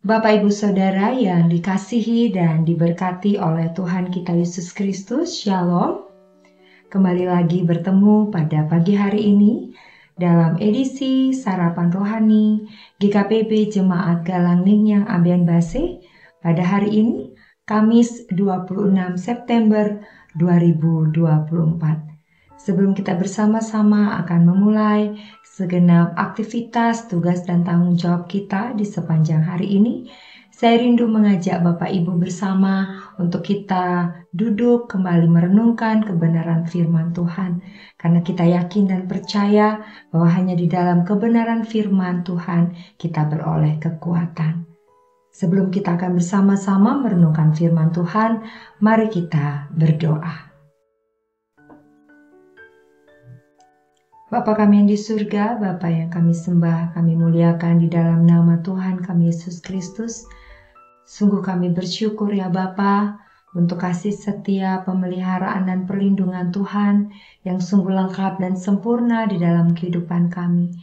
Bapak Ibu Saudara yang dikasihi dan diberkati oleh Tuhan kita Yesus Kristus, Shalom. Kembali lagi bertemu pada pagi hari ini dalam edisi Sarapan Rohani GKPB Jemaat Galang Ningyang Ambian Base pada hari ini, Kamis 26 September 2024. Sebelum kita bersama-sama akan memulai segenap aktivitas, tugas dan tanggung jawab kita di sepanjang hari ini, saya rindu mengajak Bapak Ibu bersama untuk kita duduk kembali merenungkan kebenaran firman Tuhan. Karena kita yakin dan percaya bahwa hanya di dalam kebenaran firman Tuhan kita beroleh kekuatan. Sebelum kita akan bersama-sama merenungkan firman Tuhan, mari kita berdoa. Bapa kami yang di surga, Bapa yang kami sembah, kami muliakan di dalam nama Tuhan kami Yesus Kristus. Sungguh kami bersyukur ya Bapa untuk kasih setia, pemeliharaan dan perlindungan Tuhan yang sungguh lengkap dan sempurna di dalam kehidupan kami.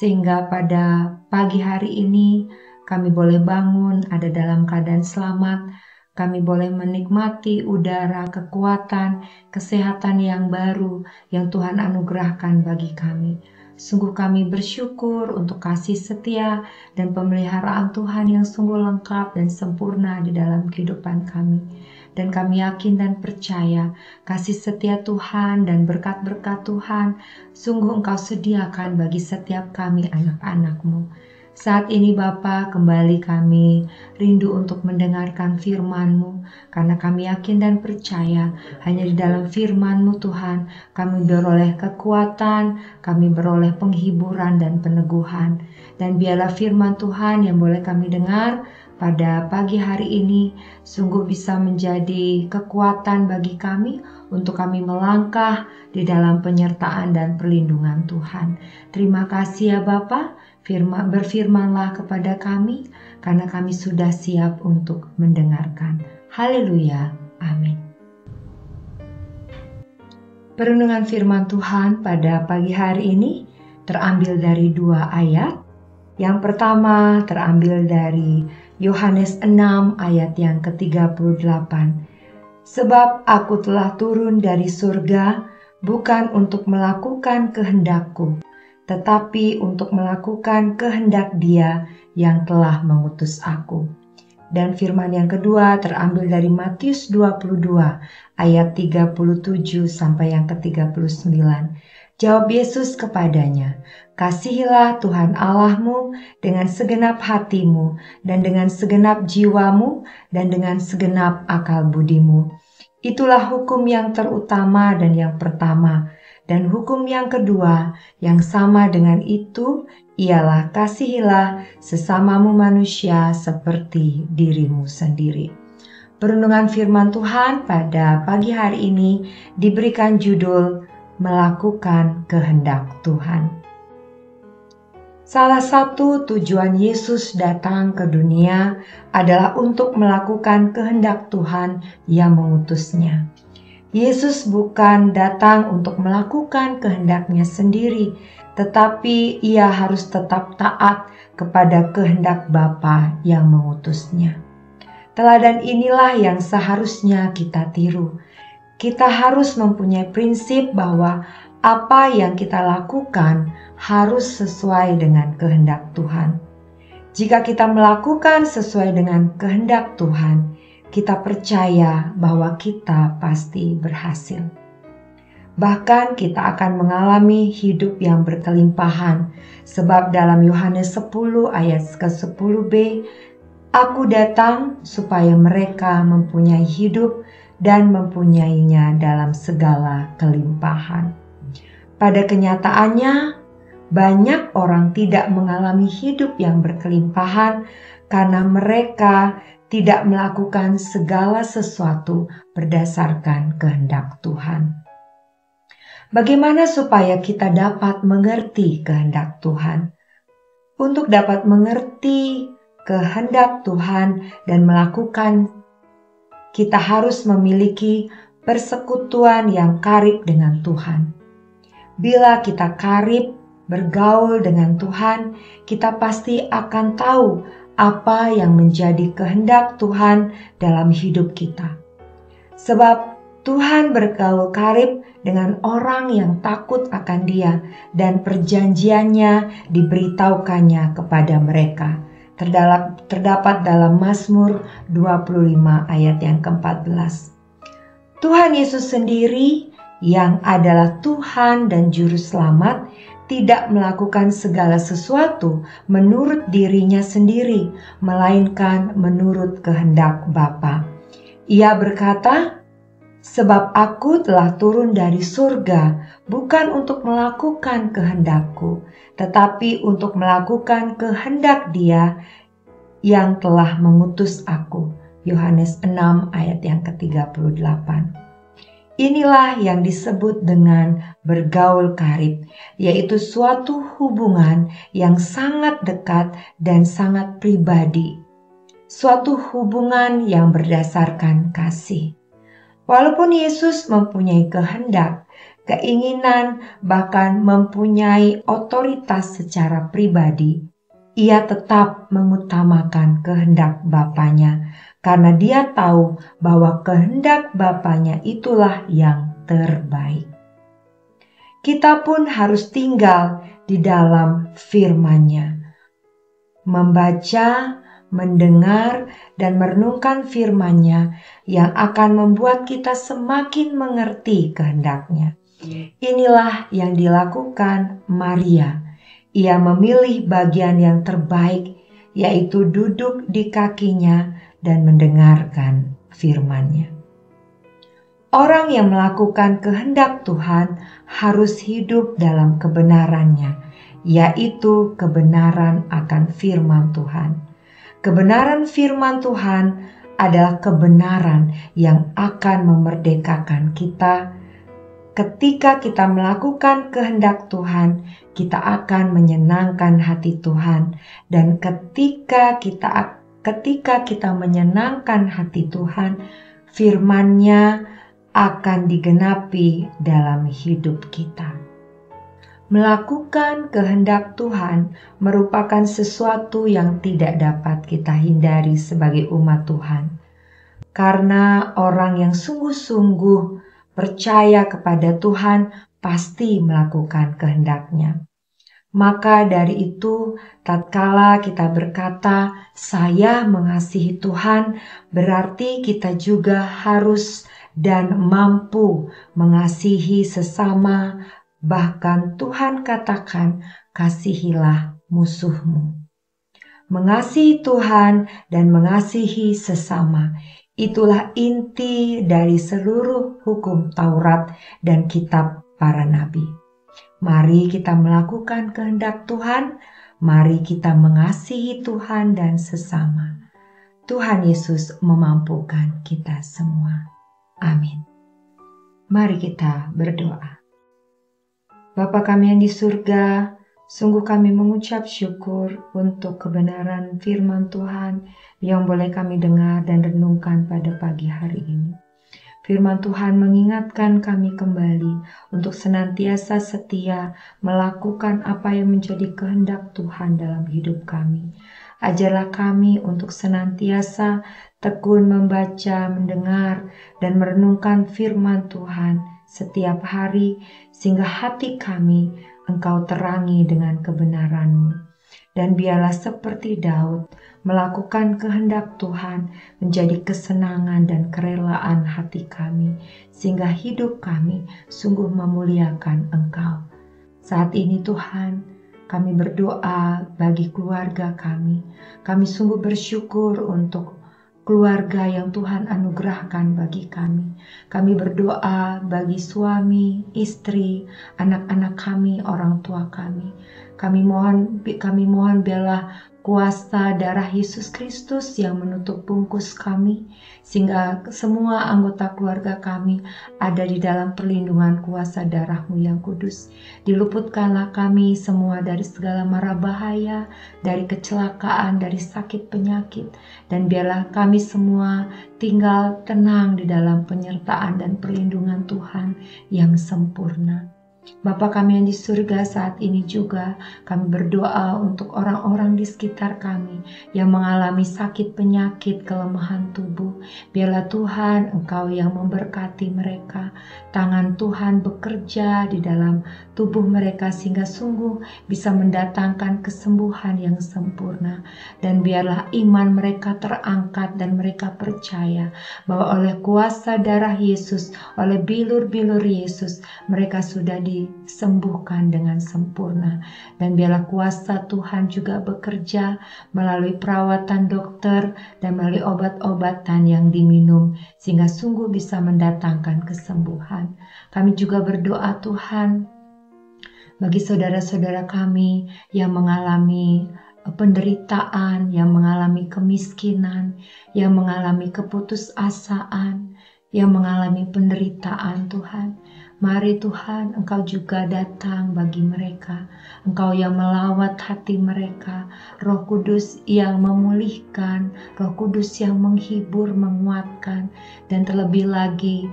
Sehingga pada pagi hari ini kami boleh bangun ada dalam keadaan selamat. Kami boleh menikmati udara, kekuatan, kesehatan yang baru yang Tuhan anugerahkan bagi kami. Sungguh kami bersyukur untuk kasih setia dan pemeliharaan Tuhan yang sungguh lengkap dan sempurna di dalam kehidupan kami. Dan kami yakin dan percaya kasih setia Tuhan dan berkat-berkat Tuhan sungguh Engkau sediakan bagi setiap kami anak-anak-Mu. Saat ini Bapa, kembali kami rindu untuk mendengarkan firman-Mu, karena kami yakin dan percaya hanya di dalam firman-Mu Tuhan, kami beroleh kekuatan, kami beroleh penghiburan dan peneguhan. Dan biarlah firman Tuhan yang boleh kami dengar pada pagi hari ini sungguh bisa menjadi kekuatan bagi kami untuk kami melangkah di dalam penyertaan dan perlindungan Tuhan. Terima kasih ya Bapa. Berfirmanlah kepada kami, karena kami sudah siap untuk mendengarkan. Haleluya, amin. Perenungan firman Tuhan pada pagi hari ini terambil dari 2 ayat. Yang pertama terambil dari Yohanes 6 ayat yang ke-38. Sebab aku telah turun dari surga bukan untuk melakukan kehendakku, tetapi untuk melakukan kehendak Dia yang telah mengutus aku. Dan firman yang kedua terambil dari Matius 22 ayat 37 sampai yang ke-39. Jawab Yesus kepadanya, kasihilah Tuhan Allahmu dengan segenap hatimu dan dengan segenap jiwamu dan dengan segenap akal budimu. Itulah hukum yang terutama dan yang pertama. Dan hukum yang kedua yang sama dengan itu ialah kasihilah sesamamu manusia seperti dirimu sendiri. Perenungan firman Tuhan pada pagi hari ini diberikan judul Melakukan Kehendak Tuhan. Salah satu tujuan Yesus datang ke dunia adalah untuk melakukan kehendak Tuhan yang mengutusnya. Yesus bukan datang untuk melakukan kehendaknya sendiri, tetapi ia harus tetap taat kepada kehendak Bapa yang mengutusnya. Teladan inilah yang seharusnya kita tiru. Kita harus mempunyai prinsip bahwa apa yang kita lakukan harus sesuai dengan kehendak Tuhan. Jika kita melakukan sesuai dengan kehendak Tuhan, kita percaya bahwa kita pasti berhasil. Bahkan kita akan mengalami hidup yang berkelimpahan, sebab dalam Yohanes 10 ayat ke-10b, Aku datang supaya mereka mempunyai hidup dan mempunyainya dalam segala kelimpahan. Pada kenyataannya, banyak orang tidak mengalami hidup yang berkelimpahan karena mereka tidak melakukan segala sesuatu berdasarkan kehendak Tuhan. Bagaimana supaya kita dapat mengerti kehendak Tuhan? Untuk dapat mengerti kehendak Tuhan dan melakukan, kita harus memiliki persekutuan yang karib dengan Tuhan. Bila kita karib bergaul dengan Tuhan, kita pasti akan tahu apa yang menjadi kehendak Tuhan dalam hidup kita. Sebab Tuhan bergaul karib dengan orang yang takut akan Dia dan perjanjiannya diberitahukannya kepada mereka. Terdapat dalam Mazmur 25 ayat yang ke-14. Tuhan Yesus sendiri yang adalah Tuhan dan Juru Selamat tidak melakukan segala sesuatu menurut dirinya sendiri, melainkan menurut kehendak Bapa. Ia berkata, "Sebab aku telah turun dari surga bukan untuk melakukan kehendakku, tetapi untuk melakukan kehendak Dia yang telah mengutus aku." Yohanes 6 ayat yang ke-38. Inilah yang disebut dengan bergaul karib, yaitu suatu hubungan yang sangat dekat dan sangat pribadi. Suatu hubungan yang berdasarkan kasih. Walaupun Yesus mempunyai kehendak, keinginan, bahkan mempunyai otoritas secara pribadi, Ia tetap mengutamakan kehendak Bapanya, karena Dia tahu bahwa kehendak Bapanya itulah yang terbaik. Kita pun harus tinggal di dalam firman-Nya, membaca, mendengar, dan merenungkan firman-Nya yang akan membuat kita semakin mengerti kehendak-Nya. Inilah yang dilakukan Maria. Ia memilih bagian yang terbaik, yaitu duduk di kakinya dan mendengarkan firman-Nya. Orang yang melakukan kehendak Tuhan harus hidup dalam kebenaran-Nya, yaitu kebenaran akan firman Tuhan. Kebenaran firman Tuhan adalah kebenaran yang akan memerdekakan kita. Ketika kita melakukan kehendak Tuhan, kita akan menyenangkan hati Tuhan. Dan ketika kita menyenangkan hati Tuhan, firman-Nya akan digenapi dalam hidup kita. Melakukan kehendak Tuhan merupakan sesuatu yang tidak dapat kita hindari sebagai umat Tuhan. Karena orang yang sungguh-sungguh percaya kepada Tuhan pasti melakukan kehendak-Nya. Maka dari itu, tatkala kita berkata, "Saya mengasihi Tuhan," berarti kita juga harus dan mampu mengasihi sesama. Bahkan Tuhan katakan, "Kasihilah musuhmu." Mengasihi Tuhan dan mengasihi sesama, itulah inti dari seluruh hukum Taurat dan kitab para nabi. Mari kita melakukan kehendak Tuhan, mari kita mengasihi Tuhan dan sesama. Tuhan Yesus memampukan kita semua. Amin. Mari kita berdoa. Bapa kami yang di surga, sungguh kami mengucap syukur untuk kebenaran firman Tuhan yang boleh kami dengar dan renungkan pada pagi hari ini. Firman Tuhan mengingatkan kami kembali untuk senantiasa setia melakukan apa yang menjadi kehendak Tuhan dalam hidup kami. Ajarlah kami untuk senantiasa tekun membaca, mendengar, dan merenungkan firman Tuhan setiap hari, sehingga hati kami Engkau terangi dengan kebenaran-Mu. Dan biarlah seperti Daud, melakukan kehendak Tuhan menjadi kesenangan dan kerelaan hati kami, sehingga hidup kami sungguh memuliakan Engkau. Saat ini Tuhan, kami berdoa bagi keluarga kami. Kami sungguh bersyukur untuk keluarga yang Tuhan anugerahkan bagi kami. Kami berdoa bagi suami, istri, anak-anak kami, orang tua kami. Kami mohon biarlah kuasa darah Yesus Kristus yang menutup bungkus kami, sehingga semua anggota keluarga kami ada di dalam perlindungan kuasa darah-Mu yang kudus. Diluputkanlah kami semua dari segala mara bahaya, dari kecelakaan, dari sakit penyakit, dan biarlah kami semua tinggal tenang di dalam penyertaan dan perlindungan Tuhan yang sempurna. Bapa kami yang di surga, saat ini juga kami berdoa untuk orang-orang di sekitar kami yang mengalami sakit, penyakit, kelemahan tubuh. Biarlah Tuhan Engkau yang memberkati mereka. Tangan Tuhan bekerja di dalam tubuh mereka sehingga sungguh bisa mendatangkan kesembuhan yang sempurna. Dan biarlah iman mereka terangkat dan mereka percaya bahwa oleh kuasa darah Yesus, oleh bilur-bilur Yesus, mereka sudah disembuhkan dengan sempurna. Dan biarlah kuasa Tuhan juga bekerja melalui perawatan dokter dan melalui obat-obatan yang diminum sehingga sungguh bisa mendatangkan kesembuhan. Kami juga berdoa Tuhan bagi saudara-saudara kami yang mengalami penderitaan, yang mengalami kemiskinan, yang mengalami keputusasaan, yang mengalami penderitaan Tuhan. Mari Tuhan, Engkau juga datang bagi mereka. Engkau yang melawat hati mereka. Roh Kudus yang memulihkan, Roh Kudus yang menghibur, menguatkan. Dan terlebih lagi,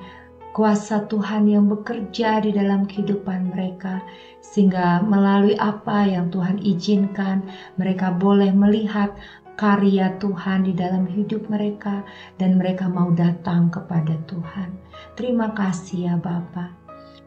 kuasa Tuhan yang bekerja di dalam kehidupan mereka. Sehingga melalui apa yang Tuhan izinkan, mereka boleh melihat karya Tuhan di dalam hidup mereka. Dan mereka mau datang kepada Tuhan. Terima kasih ya Bapa.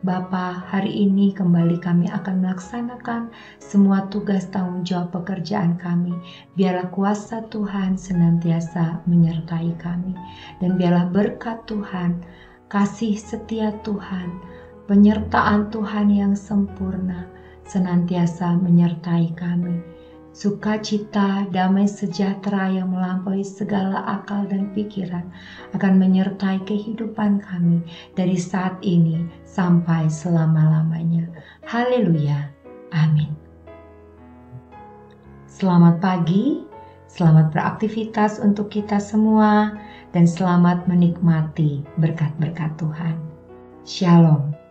Bapa, hari ini kembali kami akan melaksanakan semua tugas tanggung jawab pekerjaan kami. Biarlah kuasa Tuhan senantiasa menyertai kami. Dan biarlah berkat Tuhan, kasih setia Tuhan, penyertaan Tuhan yang sempurna senantiasa menyertai kami. Sukacita, damai sejahtera yang melampaui segala akal dan pikiran akan menyertai kehidupan kami dari saat ini sampai selama-lamanya. Haleluya. Amin. Selamat pagi, selamat beraktivitas untuk kita semua, dan selamat menikmati berkat-berkat Tuhan. Shalom.